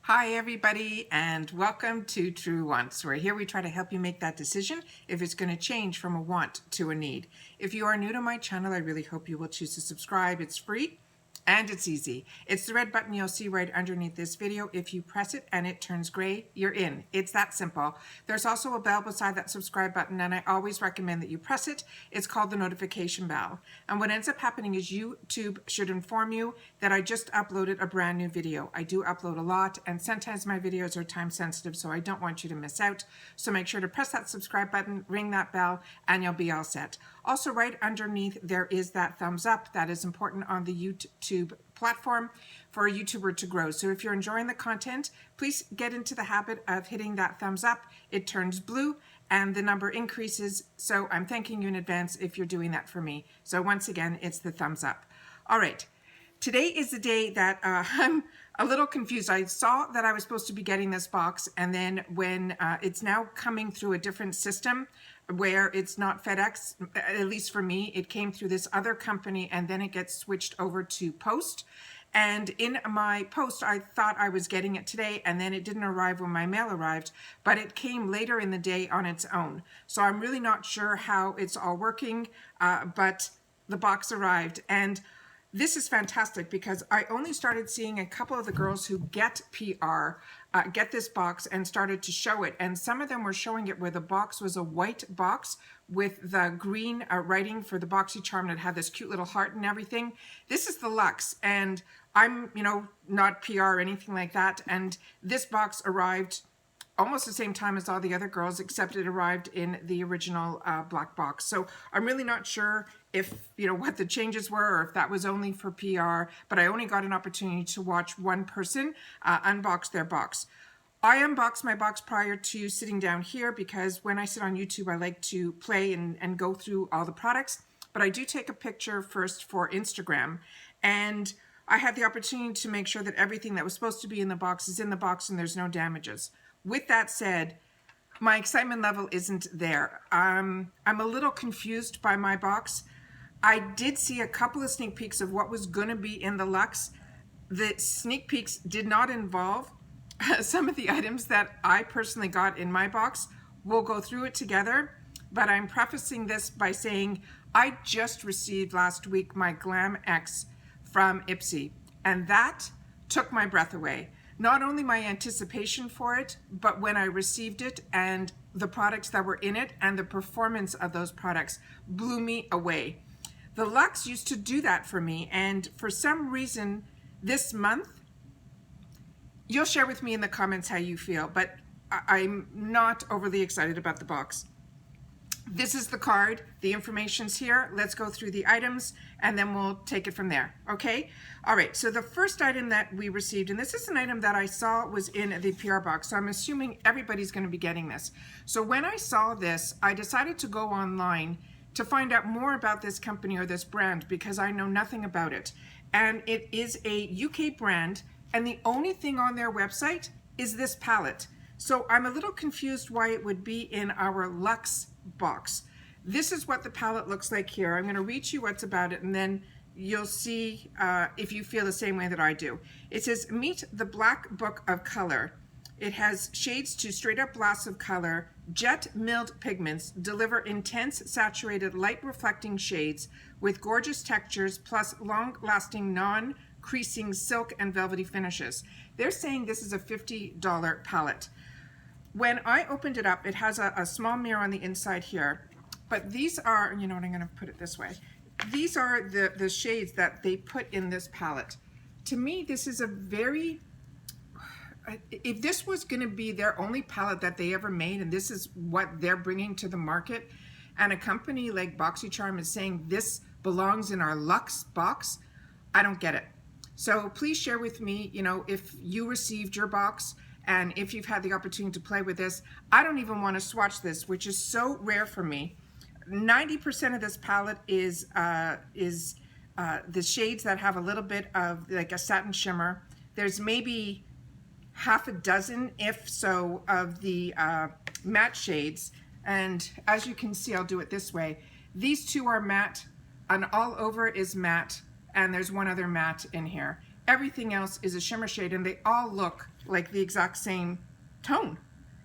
Hi everybody, and welcome to True Wants, where here we try to help you make that decision if it's going to change from a want to a need. If you are new to my channel, I really hope you will choose to subscribe. It's free and it's easy. It's the red button you'll see right underneath this video. If you press it and it turns gray, you're in. It's that simple. There's also a bell beside that subscribe button, and I always recommend that you press it. It's called the notification bell. And what ends up happening is YouTube should inform you that I just uploaded a brand new video. I do upload a lot, and sometimes my videos are time sensitive, so I don't want you to miss out. So make sure to press that subscribe button, ring that bell, and you'll be all set. Also, right underneath there is that thumbs up. That is important on the YouTube platform for a YouTuber to grow. So if you're enjoying the content, please get into the habit of hitting that thumbs up. It turns blue and the number increases. So I'm thanking you in advance if you're doing that for me. So once again, it's the thumbs up. All right. Today is the day that I'm a little confused. I saw that I was supposed to be getting this box, and then when it's now coming through a different system where it's not FedEx, at least for me, it came through this other company and then it gets switched over to post. And in my post, I thought I was getting it today, and then it didn't arrive when my mail arrived, but it came later in the day on its own. So I'm really not sure how it's all working, but the box arrived. And this is fantastic because I only started seeing a couple of the girls who get PR get this box and started to show it. And some of them were showing it where the box was a white box with the green writing for the Boxycharm that had this cute little heart and everything. This is the Luxe, and I'm, not PR or anything like that. And this box arrived almost the same time as all the other girls, except it arrived in the original black box. So I'm really not sure if, what the changes were or if that was only for PR, but I only got an opportunity to watch one person unbox their box. I unboxed my box prior to sitting down here because when I sit on YouTube, I like to play and go through all the products, but I do take a picture first for Instagram. And I had the opportunity to make sure that everything that was supposed to be in the box is in the box and there's no damages. With that said, my excitement level isn't there. I'm a little confused by my box. I did see a couple of sneak peeks of what was going to be in the Luxe. The sneak peeks did not involve some of the items that I personally got in my box. We'll go through it together, but I'm prefacing this by saying I just received last week my Glam X from Ipsy, and that took my breath away. Not only my anticipation for it, but when I received it and the products that were in it and the performance of those products blew me away. The Luxe used to do that for me, and for some reason this month, you'll share with me in the comments how you feel, but I'm not overly excited about the box. This is the card, the information's here. Let's go through the items and then we'll take it from there, okay? All right, so the first item that we received, and this is an item that I saw was in the PR box, so I'm assuming everybody's gonna be getting this. So when I saw this, I decided to go online to find out more about this company or this brand because I know nothing about it. And it is a UK brand, and the only thing on their website is this palette. So I'm a little confused why it would be in our Luxe box. This is what the palette looks like here. I'm going to read you what's about it, and then you'll see if you feel the same way that I do. It says, meet the Black Book of Color. It has shades to straight up blasts of color. Jet milled pigments deliver intense, saturated, light reflecting shades with gorgeous textures plus long-lasting, non-creasing silk and velvety finishes. They're saying this is a $50 palette. When I opened it up, it has a small mirror on the inside here, but these are, I'm going to put it this way. These are the shades that they put in this palette. To me, this is a very, if this was going to be their only palette that they ever made, and this is what they're bringing to the market, and a company like Boxycharm is saying this belongs in our Luxe box, I don't get it. So please share with me, if you received your box, and if you've had the opportunity to play with this. I don't even want to swatch this, which is so rare for me. 90% of this palette is the shades that have a little bit of like a satin shimmer. There's maybe half a dozen, if so, of the matte shades. And as you can see, I'll do it this way. These two are matte, and all over is matte, and there's one other matte in here. Everything else is a shimmer shade, and they all look like the exact same tone.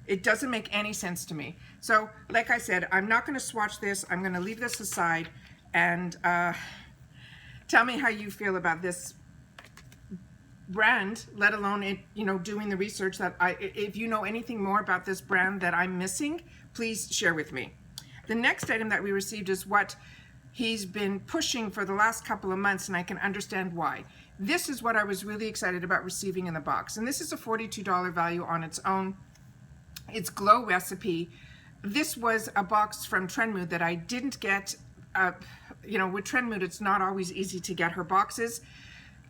It doesn't make any sense to me. So, like I said, I'm not going to swatch this. I'm going to leave this aside, and tell me how you feel about this brand, let alone it, you know, doing the research that if you know anything more about this brand that I'm missing, please share with me. The next item that we received is what he's been pushing for the last couple of months, and I can understand why. This is what I was really excited about receiving in the box, and this is a $42 value on its own. It's Glow Recipe. This was a box from Trendmood that I didn't get. You know, with Trendmood, it's not always easy to get her boxes,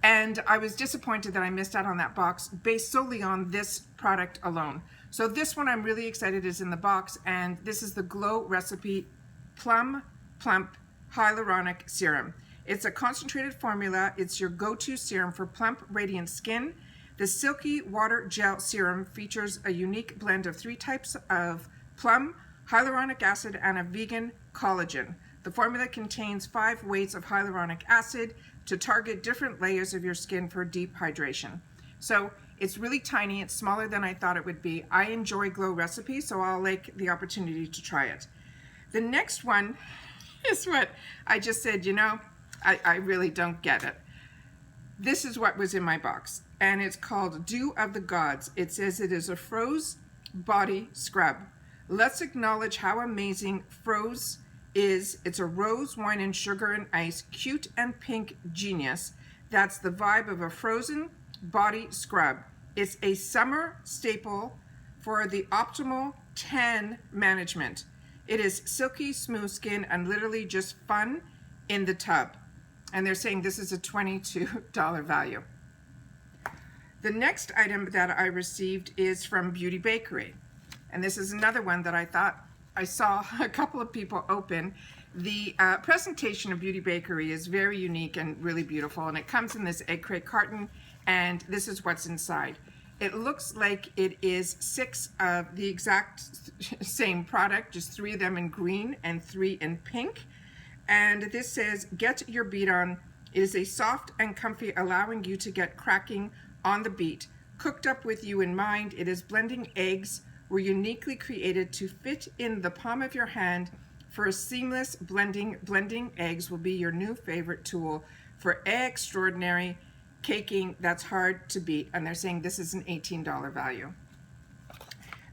and I was disappointed that I missed out on that box based solely on this product alone. So this one I'm really excited is in the box, and this is the Glow Recipe Plum Plump Hyaluronic Serum. It's a concentrated formula. It's your go-to serum for plump, radiant skin. The Silky Water Gel Serum features a unique blend of 3 types of plum, hyaluronic acid, and a vegan collagen. The formula contains 5 weights of hyaluronic acid to target different layers of your skin for deep hydration. So it's really tiny. It's smaller than I thought it would be. I enjoy Glow Recipe, so I'll like the opportunity to try it. The next one is what I just said, you know, I really don't get it. This is what was in my box, and it's called Dew of the Gods. It says it is a froze body scrub. Let's acknowledge how amazing froze is. It's a rose, wine, and sugar and ice, cute and pink genius. That's the vibe of a frozen body scrub. It's a summer staple for the optimal tan management. It is silky smooth skin and literally just fun in the tub. And they're saying this is a $22 value. The next item that I received is from Bakerie. And this is another one that I thought I saw a couple of people open. The presentation of Bakerie is very unique and really beautiful. And it comes in this egg crate carton, and this is what's inside. It looks like it is 6 of the exact same product, just 3 of them in green and 3 in pink. And this says, get your beat on. It is a soft and comfy, allowing you to get cracking on the beat. Cooked up with you in mind, it is blending eggs. Were uniquely created to fit in the palm of your hand for a seamless blending. Blending eggs will be your new favorite tool for extraordinary caking that's hard to beat. And they're saying this is an $18 value.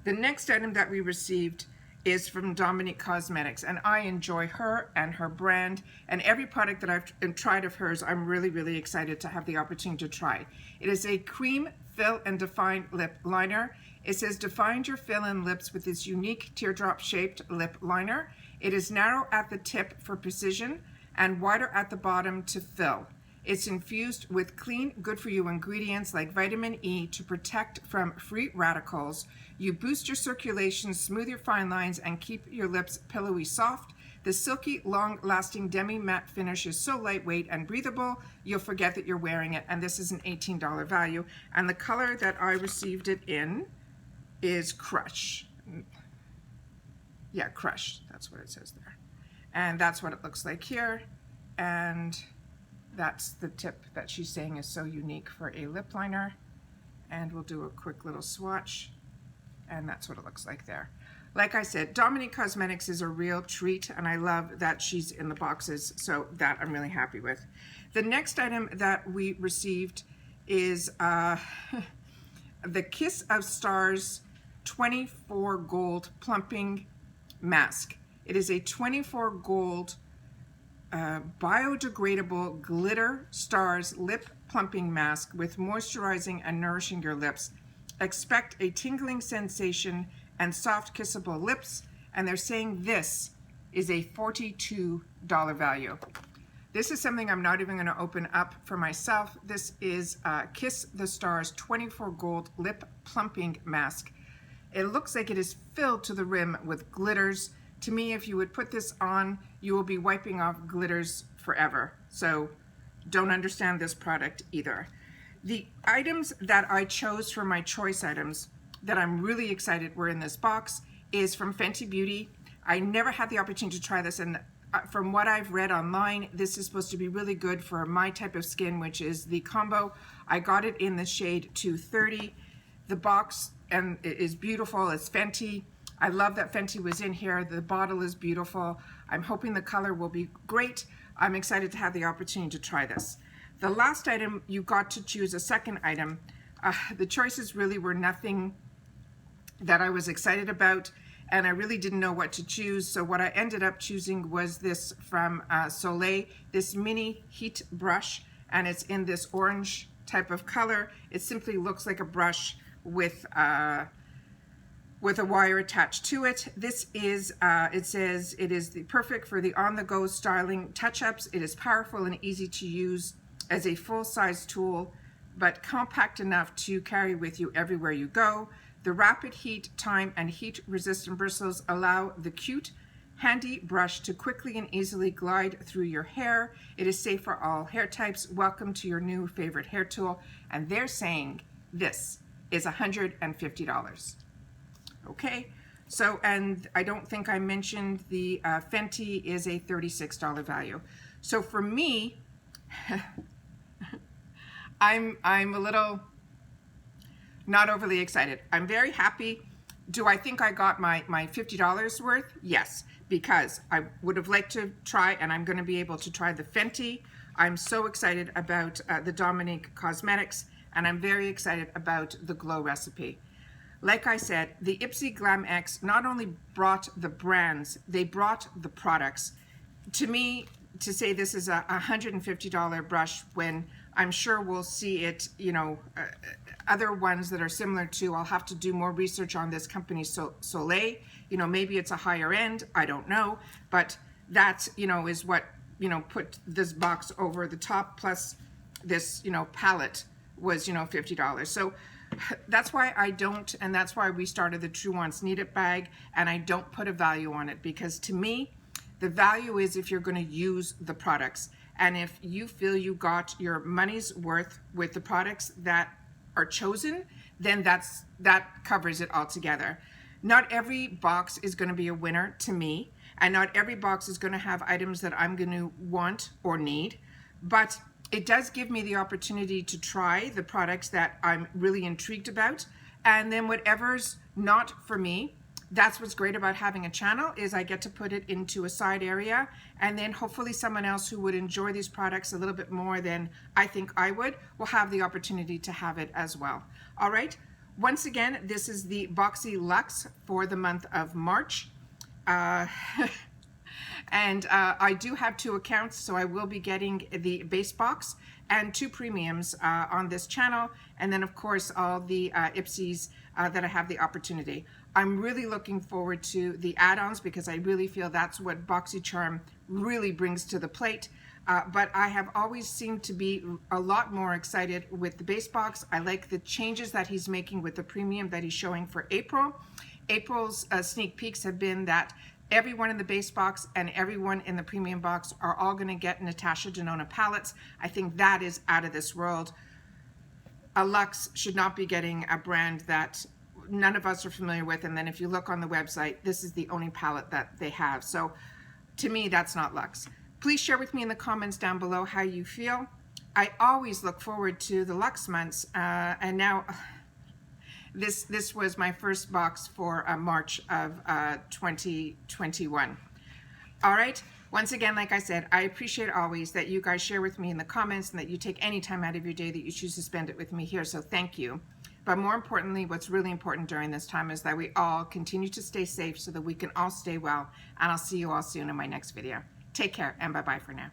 The next item that we received is from Dominique Cosmetics, and I enjoy her and her brand, and every product that I've tried of hers I'm really excited to have the opportunity to try. It is a cream fill and define lip liner. It says define your fill-in lips with this unique teardrop shaped lip liner. It is narrow at the tip for precision and wider at the bottom to fill. It's infused with clean, good-for-you ingredients like vitamin E to protect from free radicals. You boost your circulation, smooth your fine lines, and keep your lips pillowy soft. The silky, long-lasting demi-matte finish is so lightweight and breathable, you'll forget that you're wearing it, and this is an $18 value. And the color that I received it in is Crush. Yeah, Crush, that's what it says there. And that's what it looks like here. And that's the tip that she's saying is so unique for a lip liner. And we'll do a quick little swatch. And that's what it looks like there. Like I said, Dominique Cosmetics is a real treat, and I love that she's in the boxes, so that I'm really happy with. The next item that we received is the Kiss of Stars 24 Gold Plumping Mask. It is a 24 gold biodegradable glitter stars lip plumping mask with moisturizing and nourishing your lips. Expect a tingling sensation and soft kissable lips, and they're saying this is a $42 value. This is something I'm not even going to open up for myself. This is Kiss the Stars 24 Gold Lip Plumping Mask. It looks like it is filled to the rim with glitters. To me, if you would put this on, you will be wiping off glitters forever. So don't understand this product either. The items that I chose for my choice items that I'm really excited were in this box is from Fenty Beauty. I never had the opportunity to try this, and from what I've read online, this is supposed to be really good for my type of skin, which is the combo. I got it in the shade 230. The box and it is beautiful. It's Fenty. I love that Fenty was in here. The bottle is beautiful. I'm hoping the color will be great. I'm excited to have the opportunity to try this. The last item, you got to choose a second item. The choices really were nothing that I was excited about, and I really didn't know what to choose. So what I ended up choosing was this from Soleil, this mini heat brush, and it's in this orange type of color. It simply looks like a brush with a wire attached to it. This is, it says it is the perfect for the on-the-go styling touch-ups. It is powerful and easy to use as a full-size tool, but compact enough to carry with you everywhere you go. The rapid heat time and heat-resistant bristles allow the cute, handy brush to quickly and easily glide through your hair. It is safe for all hair types. Welcome to your new favorite hair tool. And they're saying this is $150. Okay, so, and I don't think I mentioned the Fenty is a $36 value. So for me, I'm a little not overly excited. I'm very happy. Do I think I got my $50 worth? Yes, because I would have liked to try, and I'm going to be able to try the Fenty. I'm so excited about the Dominique Cosmetics, and I'm very excited about the Glow recipe. Like I said, the Ipsy Glam X not only brought the brands, they brought the products. To me, to say this is a $150 brush when I'm sure we'll see it, you know, other ones that are similar to, I'll have to do more research on this company, Soleil. You know, maybe it's a higher end, I don't know. But that, you know, is what, you know, put this box over the top, plus this, you know, palette was, you know, $50. So that's why I don't, and that's why we started the True Wants Need It bag, and I don't put a value on it, because to me, the value is if you're going to use the products. And if you feel you got your money's worth with the products that are chosen, then that covers it all together. Not every box is going to be a winner to me, and not every box is going to have items that I'm going to want or need, but it does give me the opportunity to try the products that I'm really intrigued about, and then whatever's not for me, that's what's great about having a channel, is I get to put it into a side area, and then hopefully someone else who would enjoy these products a little bit more than I think I would will have the opportunity to have it as well. All right, once again, this is the BoxyLUXE for the month of March. And I do have 2 accounts, so I will be getting the base box and 2 premiums on this channel, and then of course all the Ipsies that I have the opportunity. I'm really looking forward to the add-ons, because I really feel that's what Boxycharm really brings to the plate. But I have always seemed to be a lot more excited with the base box. I like the changes that he's making with the premium that he's showing for April. April's sneak peeks have been that everyone in the base box and everyone in the premium box are all going to get Natasha Denona palettes. I think that is out of this world. A Luxe should not be getting a brand that none of us are familiar with, and then if you look on the website, this is the only palette that they have. So to me, that's not Luxe. Please share with me in the comments down below how you feel. I always look forward to the Luxe months, and now this was my first box for March of 2021. All right, once again, like I said, I appreciate always that you guys share with me in the comments and that you take any time out of your day that you choose to spend it with me here, so thank you. But more importantly, what's really important during this time is that we all continue to stay safe so that we can all stay well, and I'll see you all soon in my next video. Take care, and bye-bye for now.